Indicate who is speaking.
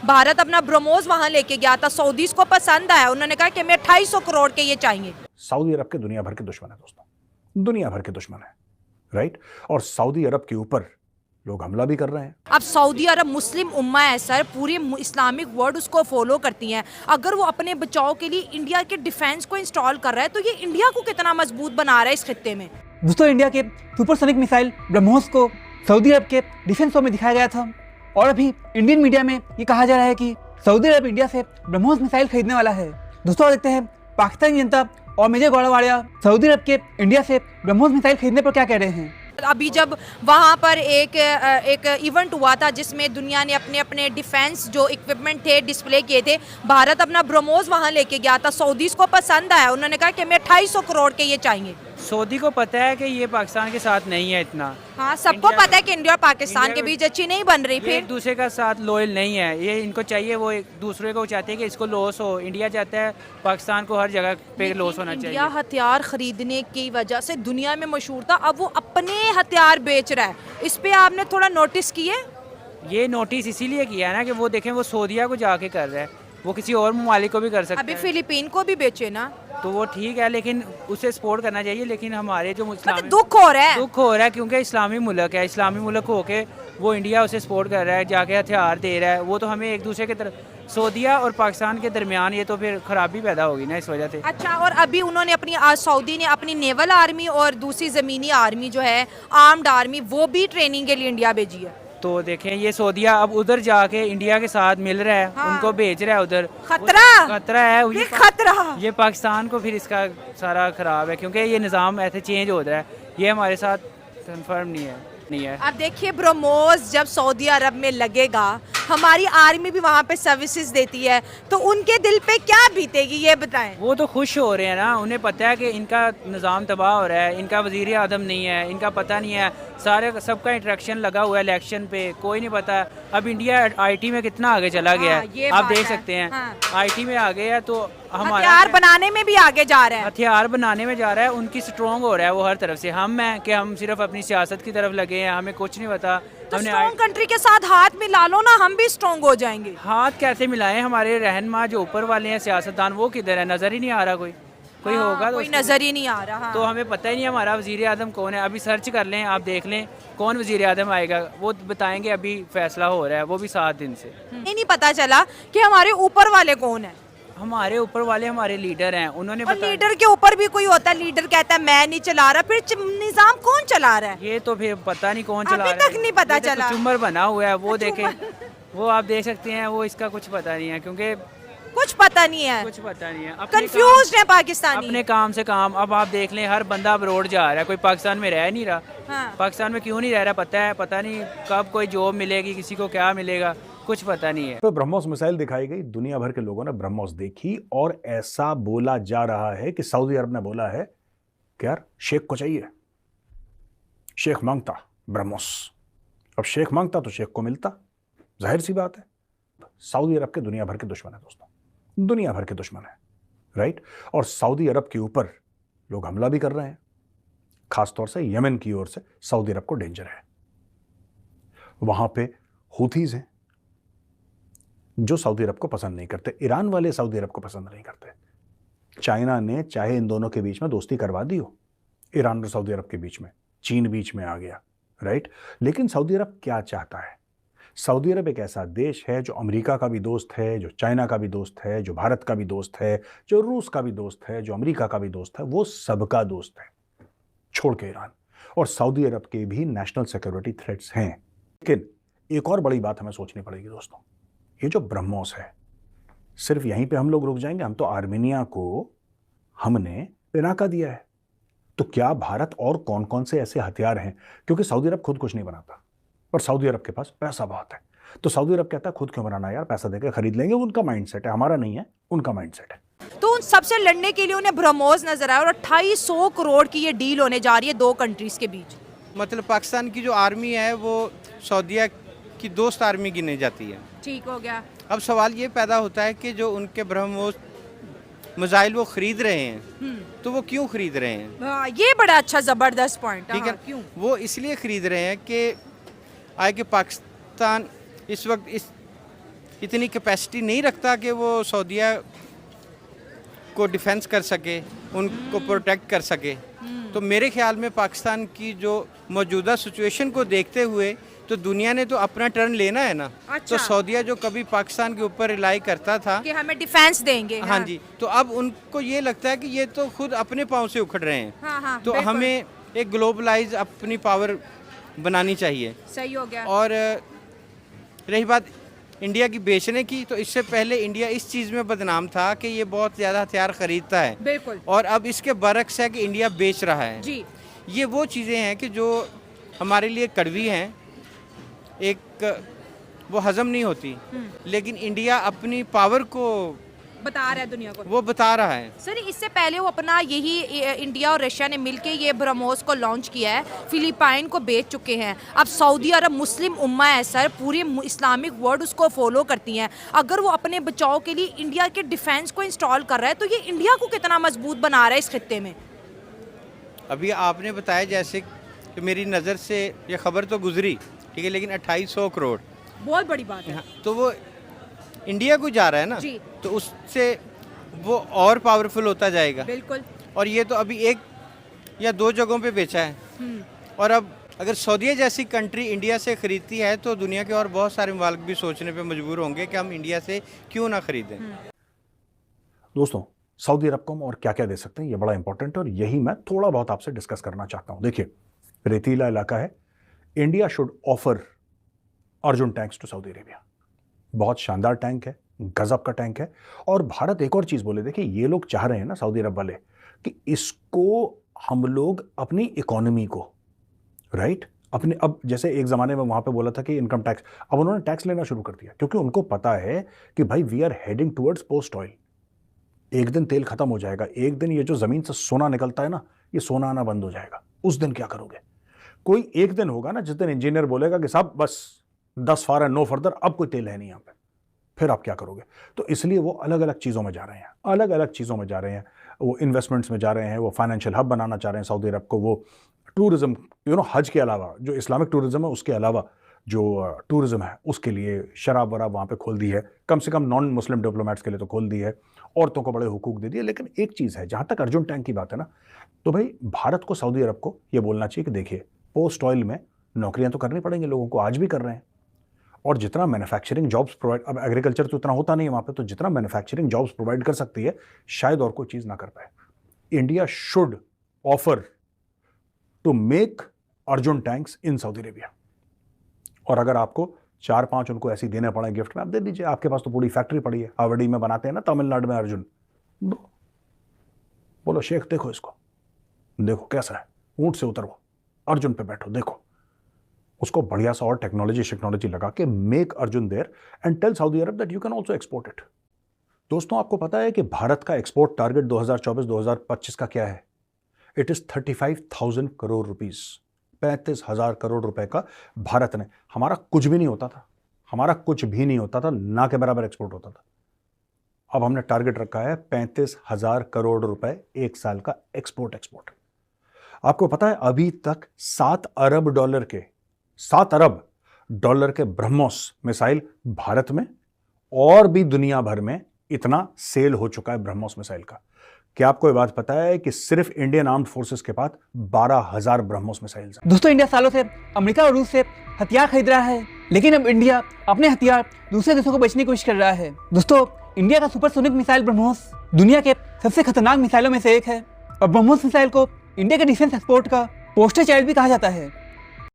Speaker 1: भारत अपना ब्रह्मोस वहां लेके गया था, सऊदीज को पसंद आया, उन्होंने कहा कि हमें 250 करोड़ के ये चाहिए।
Speaker 2: सऊदी अरब के दुनिया भर के दुश्मन है दोस्तों, दुनिया भर के दुश्मन है, राइट। और सऊदी अरब के ऊपर लोग हमला भी कर रहे हैं।
Speaker 1: अब सऊदी अरब मुस्लिम उम्मा है सर, पूरी इस्लामिक वर्ल्ड उसको फॉलो करती हैं। अगर वो अपने बचाव के लिए इंडिया के डिफेंस को इंस्टॉल कर रहा है तो ये इंडिया को कितना मजबूत बना रहा है इस खित्ते में।
Speaker 3: दोस्तों, इंडिया के सुपरसोनिक मिसाइल ब्रह्मोस को सऊदी अरब के डिफेंस शो में दिखाया गया था और अभी इंडियन मीडिया में ये कहा जा रहा है कि सऊदी अरब इंडिया से ब्रह्मोस मिसाइल खरीदने वाला है। दोस्तों, देखते हैं पाकिस्तानी जनता और मेजर गौड़ावाड़िया सऊदी अरब के इंडिया से ब्रह्मोस मिसाइल खरीदने पर क्या कह रहे हैं।
Speaker 1: अभी जब वहाँ पर एक इवेंट हुआ था जिसमें दुनिया ने अपने अपने डिफेंस जो इक्विपमेंट थे डिस्प्ले किए थे, भारत अपना ब्रह्मोस वहाँ लेके गया था, सऊदीज को पसंद आया, उन्होंने कहा कि हमें 250 करोड़ के ये चाहिए।
Speaker 4: सऊदी को पता है कि ये पाकिस्तान के साथ नहीं है इतना।
Speaker 1: हाँ, सबको पता है कि इंडिया और पाकिस्तान के बीच अच्छी नहीं बन रही, फिर
Speaker 4: एक दूसरे का साथ लॉयल नहीं है। ये इनको चाहिए, वो एक दूसरे को चाहते हैं कि इसको लॉस हो। इंडिया चाहता है पाकिस्तान को हर जगह पे लॉस होना चाहिए।
Speaker 1: इंडिया हथियार खरीदने की वजह से दुनिया में मशहूर था, अब वो अपने हथियार बेच रहा है। इस पे आपने थोड़ा नोटिस किए?
Speaker 4: ये नोटिस इसीलिए किया है ना कि वो देखें वो सऊदीया को जाके कर रहा है, वो किसी और ममालिक को भी कर सकता
Speaker 1: अभी
Speaker 4: है।
Speaker 1: फिलीपीन को भी बेचे ना,
Speaker 4: तो वो ठीक है, लेकिन उसे सपोर्ट करना चाहिए। लेकिन हमारे जो
Speaker 1: मतलब दुख हो रहा है
Speaker 4: क्योंकि इस्लामी मुल्क है, इस्लामी मुल्क होके वो इंडिया उसे सपोर्ट कर रहा है, जाके हथियार दे रहा है। वो तो हमें एक दूसरे के तरफ सऊदीया और पाकिस्तान के दरमियान ये तो फिर खराबी पैदा होगी ना इस वजह से।
Speaker 1: अच्छा, और अभी उन्होंने अपनी सऊदी ने अपनी नेवल आर्मी और दूसरी ज़मीनी आर्मी जो है आर्म्ड आर्मी वो भी ट्रेनिंग के लिए इंडिया भेजी है।
Speaker 4: तो देखें ये सऊदीया अब उधर जाके इंडिया के साथ मिल रहा है,
Speaker 1: हाँ।
Speaker 4: उनको भेज रहा है उधर।
Speaker 1: खतरा
Speaker 4: है
Speaker 1: खतरा।
Speaker 4: ये पाकिस्तान को फिर इसका सारा खराब है, क्योंकि ये निज़ाम ऐसे चेंज हो रहा है। ये हमारे साथ कंफर्म नहीं है।
Speaker 1: अब देखिए, ब्रह्मोस जब सऊदी अरब में लगेगा, हमारी आर्मी भी वहाँ पे सर्विसेज देती है, तो उनके दिल पे क्या बीतेगी ये बताएं।
Speaker 4: वो तो खुश हो रहे हैं ना, उन्हें पता है कि इनका निज़ाम तबाह हो रहा है, इनका वज़ीर आज़म नहीं है, इनका पता नहीं है, सारे सबका इंटरेक्शन लगा हुआ है इलेक्शन पे, कोई नहीं पता। अब इंडिया आईटी में कितना आगे चला गया है, आप देख सकते हैं। आईटी में आ गया है तो हमारा
Speaker 1: हथियार बनाने में भी आगे जा रहा है,
Speaker 4: हथियार बनाने में जा रहा है, उनकी स्ट्रॉन्ग हो रहा है वो हर तरफ से। हम हैं कि हम सिर्फ अपनी सियासत की तरफ लगे हैं, हमें कुछ नहीं पता।
Speaker 1: तो स्ट्रॉन्ग कंट्री के साथ हाथ मिला लो ना, हम भी स्ट्रॉन्ग हो जाएंगे।
Speaker 4: हाथ कैसे मिलाएं? हमारे रहनुमा जो ऊपर वाले हैं सियासतदान, वो किधर है? नजर ही नहीं आ रहा कोई होगा तो
Speaker 1: कोई नजर ही नहीं आ रहा।
Speaker 4: तो हमें पता ही नहीं हमारा वजीर आज़म कौन है। अभी सर्च कर लें, आप देख लें कौन वजीर आज़म आएगा, वो बताएंगे। अभी फैसला हो रहा है, वो भी 7 दिन से।
Speaker 1: नहीं पता चला कि हमारे ऊपर वाले कौन है।
Speaker 4: हमारे ऊपर वाले हमारे लीडर हैं, उन्होंने
Speaker 1: लीडर के ऊपर भी कोई होता है, लीडर कहता है मैं नहीं चला रहा, फिर निजाम कौन चला रहा है?
Speaker 4: ये तो फिर पता नहीं कौन चला रहा है,
Speaker 1: अभी तक नहीं पता चला।
Speaker 4: चुम्बर बना हुआ है वो, देखें वो आप देख सकते हैं, वो इसका कुछ पता नहीं है, क्योंकि
Speaker 1: कुछ पता नहीं है, कंफ्यूज्ड है पाकिस्तानी,
Speaker 4: अपने काम से काम। अब आप देख लें, हर बंदा अब्रोड जा रहा है, कोई पाकिस्तान में रह नहीं रहा।
Speaker 1: हाँ।
Speaker 4: पाकिस्तान में क्यों नहीं रह रहा पता नहीं कब कोई जॉब मिलेगी, किसी को क्या मिलेगा, कुछ पता नहीं है।
Speaker 2: तो ब्रह्मोस मिसाइल दिखाई गई, दुनिया भर के लोगों ने ब्रह्मोस देखी और ऐसा बोला जा रहा है कि सऊदी अरब ने बोला है कि यार शेख को चाहिए, शेख मांगता ब्रह्मोस। अब शेख मांगता तो शेख को मिलता, जाहिर सी बात है। सऊदी अरब के दुनिया भर के दुश्मन है दोस्तों, दुनिया भर के दुश्मन है, राइट। और सऊदी अरब के ऊपर लोग हमला भी कर रहे हैं, खासतौर से यमन की ओर से सऊदी अरब को डेंजर है। वहां पे हुथीज हैं जो सऊदी अरब को पसंद नहीं करते, ईरान वाले सऊदी अरब को पसंद नहीं करते। चाइना ने चाहे इन दोनों के बीच में दोस्ती करवा दी हो, ईरान और सऊदी अरब के बीच में, चीन बीच में आ गया, राइट। लेकिन सऊदी अरब क्या चाहता है? सऊदी अरब एक ऐसा देश है जो अमेरिका का भी दोस्त है, जो चाइना का भी दोस्त है, जो भारत का भी दोस्त है, जो रूस का भी दोस्त है, जो अमेरिका का भी दोस्त है, वो सबका दोस्त है छोड़ के ईरान। और सऊदी अरब के भी नेशनल सिक्योरिटी थ्रेट्स हैं। लेकिन एक और बड़ी बात हमें सोचनी पड़ेगी दोस्तों, ये जो ब्रह्मोस है, सिर्फ यहीं पे हम लोग रुक जाएंगे? हम तो आर्मेनिया को हमने पिनाका दिया है, तो क्या भारत और कौन कौन से ऐसे हथियार हैं? क्योंकि सऊदी अरब खुद कुछ नहीं बनाता, पर सऊदी अरब के पास पैसा बहुत है, तो सऊदी अरब कहता है खुद क्यों बनाना यार, पैसा देकर खरीद लेंगे। उनका माइंडसेट है, हमारा नहीं है, उनका माइंडसेट है।
Speaker 1: तो उन सबसे लड़ने के लिए उन्हें ब्रह्मोस नजर आया और 250 करोड़ की ये डील होने जा रही है दो कंट्रीज के बीच।
Speaker 5: मतलब पाकिस्तान की जो आर्मी है वो सऊदीया की दोस्त आर्मी गिनी जाती है।
Speaker 1: ठीक हो गया।
Speaker 5: अब सवाल ये पैदा होता है कि जो उनके ब्रह्मोस मिसाइल वो खरीद रहे हैं, तो वो क्यों खरीद रहे हैं?
Speaker 1: ये बड़ा अच्छा जबरदस्त पॉइंट।
Speaker 5: ठीक है,
Speaker 1: क्यों?
Speaker 5: वो इसलिए खरीद रहे हैं कि आए कि पाकिस्तान इस वक्त इतनी कैपेसिटी नहीं रखता कि वो सऊदीया को डिफेंस कर सके, उनको प्रोटेक्ट कर सके। तो मेरे ख्याल में पाकिस्तान की जो मौजूदा सिचुएशन को देखते हुए तो दुनिया ने तो अपना टर्न लेना है ना।
Speaker 1: अच्छा।
Speaker 5: तो सऊदीया जो कभी पाकिस्तान के ऊपर रिलाई करता था
Speaker 1: कि हमें डिफेंस देंगे।
Speaker 5: हाँ जी, तो अब उनको ये लगता है कि ये तो खुद अपने पाँव से उखड़ रहे हैं।
Speaker 1: हाँ,
Speaker 5: तो
Speaker 1: बिल्कुल।
Speaker 5: हमें एक ग्लोबलाइज अपनी पावर बनानी चाहिए।
Speaker 1: सही हो गया।
Speaker 5: और रही बात इंडिया की बेचने की, तो इससे पहले इंडिया इस चीज़ में बदनाम था कि ये बहुत ज़्यादा हथियार खरीदता है,
Speaker 1: बिल्कुल
Speaker 5: और अब इसके बरक्स है कि इंडिया बेच रहा है
Speaker 1: जी।
Speaker 5: ये वो चीज़ें हैं कि जो हमारे लिए कड़वी हैं, एक वो हज़म नहीं होती, लेकिन इंडिया अपनी पावर को
Speaker 1: बता रहा है दुनिया को।
Speaker 5: वो बता रहा है।
Speaker 1: सर इससे पहले वो अपना यही इंडिया और रशिया ने मिलके ये ब्रह्मोस को लॉन्च किया है, फिलिपाइन को बेच चुके हैं। अब सऊदी अरब मुस्लिम उम्मा है सर, पूरी इस्लामिक वर्ल्ड उसको फॉलो करती हैं। अगर वो अपने बचाव के लिए इंडिया के डिफेंस को इंस्टॉल कर रहा है तो ये इंडिया को कितना मजबूत बना रहा है इस खित्ते में।
Speaker 5: अभी आपने बताया जैसे कि मेरी नज़र से ये खबर तो गुजरी, ठीक है, लेकिन 2800 करोड़
Speaker 1: बहुत बड़ी बात है।
Speaker 5: तो वो इंडिया को जा रहा है ना
Speaker 1: जी।
Speaker 5: तो उससे वो और पावरफुल होता जाएगा।
Speaker 1: बिल्कुल।
Speaker 5: और ये तो अभी 1 या 2 जगहों पे बेचा है, और अब अगर सऊदीया जैसी कंट्री इंडिया से ख़रीदती है तो दुनिया के और बहुत सारे मुल्क भी सोचने पे मजबूर होंगे कि हम इंडिया से क्यों ना ख़रीदें।
Speaker 2: दोस्तों, सऊदी अरब को हम और क्या क्या दे सकते हैं, ये बड़ा इंपॉर्टेंट है और यही मैं थोड़ा बहुत आपसे डिस्कस करना चाहता हूं। देखिए, रेतीला इलाका है, India should offer Arjun tanks to Saudi Arabia. बहुत शानदार टैंक है, गजब का टैंक है। और भारत एक और चीज बोले, देखिए ये लोग चाह रहे हैं ना सऊदी अरब वाले कि इसको हम लोग अपनी इकोनॉमी को, राइट, अपने, अब जैसे एक ज़माने में वहाँ पे बोला था कि इनकम टैक्स, अब उन्होंने टैक्स लेना शुरू कर दिया क्योंकि उनको पता है कि भाई we are heading towards post oil. एक दिन तेल खत्म हो जाएगा, एक दिन ये जो ज़मीन से सोना निकलता है ना, ये सोना आना बंद हो जाएगा। उस दिन क्या करोगे? कोई एक दिन होगा ना जिस दिन इंजीनियर बोलेगा कि साहब बस 10 फार है, नो फर्दर, अब कोई तेल है नहीं यहाँ पे, फिर आप क्या करोगे? तो इसलिए वो अलग अलग चीज़ों में जा रहे हैं, अलग अलग चीज़ों में जा रहे हैं। वो इन्वेस्टमेंट्स में जा रहे हैं, वो फाइनेंशियल हब बनाना चाह रहे हैं सऊदी अरब को, वो टूरिज्म, हज के अलावा जो इस्लामिक टूरिज्म है उसके अलावा जो टूरिज्म है उसके लिए शराब वराब वहाँ पे खोल दी है, कम से कम नॉन मुस्लिम डिप्लोमेट्स के लिए तो खोल दी है, औरतों को बड़े हुकूक दे दिए। लेकिन एक चीज़ है, जहाँ तक अर्जुन टैंक की बात है ना, तो भाई भारत को सऊदी अरब को ये बोलना चाहिए कि देखिए पोस्ट ऑयल में नौकरियाँ तो करनी पड़ेंगी लोगों को, आज भी कर रहे हैं, और जितना मैन्युफैक्चरिंग जॉब्स प्रोवाइड, अब एग्रीकल्चर तो इतना होता नहीं है वहाँ पे, तो जितना मैन्युफैक्चरिंग जॉब्स प्रोवाइड कर सकती है शायद और कोई चीज़ ना कर पाए। India should offer to make Arjun tanks in Saudi Arabia, और अगर आपको 4-5 उनको ऐसी देने पड़े गिफ्ट में, आप दे दीजिए। आपके पास तो पूरी फैक्ट्री पड़ी है, हावड़ी में बनाते हैं ना, तमिलनाडु में अर्जुन, बोलो शेख देखो इसको, देखो कैसा है, ऊंट से उतरो, अर्जुन पे बैठो, देखो उसको बढ़िया सा और टेक्नोलॉजी लगा के make Arjun there and tell Saudi Arab that you can also export it. दोस्तों, आपको पता है कि भारत का एक्सपोर्ट टारगेट 2024-2025 का क्या है? It is 35,000 crore rupees, 35,000 crore रुपए का भारत ने, हमारा कुछ भी नहीं होता था, हमारा कुछ भी नहीं होता था, ना के बराबर एक्सपोर्ट होता था। अब हमने टारगेट रखा है 35,000 करोड़ रुपए एक साल का एक्सपोर्ट। आपको पता है अभी तक 7 अरब डॉलर के ब्रह्मोस मिसाइल भारत में और भी दुनिया भर में इतना सेल हो चुका है ब्रह्मोस मिसाइल का। क्या आपको ये बात पता है कि सिर्फ इंडियन आर्म्ड फोर्सेस के पास 12,000 ब्रह्मोस मिसाइल्स हैं?
Speaker 3: दोस्तों, इंडिया सालों से अमेरिका और रूस से हथियार खरीद रहा है, लेकिन अब इंडिया अपने हथियार दूसरे देशों को बेचने की कोशिश कर रहा है। दोस्तों, इंडिया का सुपरसोनिक मिसाइल ब्रह्मोस दुनिया के सबसे खतरनाक मिसाइलों में से एक है, और ब्रह्मोस मिसाइल को इंडिया के डिफेंस एक्सपोर्ट का पोस्टर चाइल्ड भी कहा जाता है।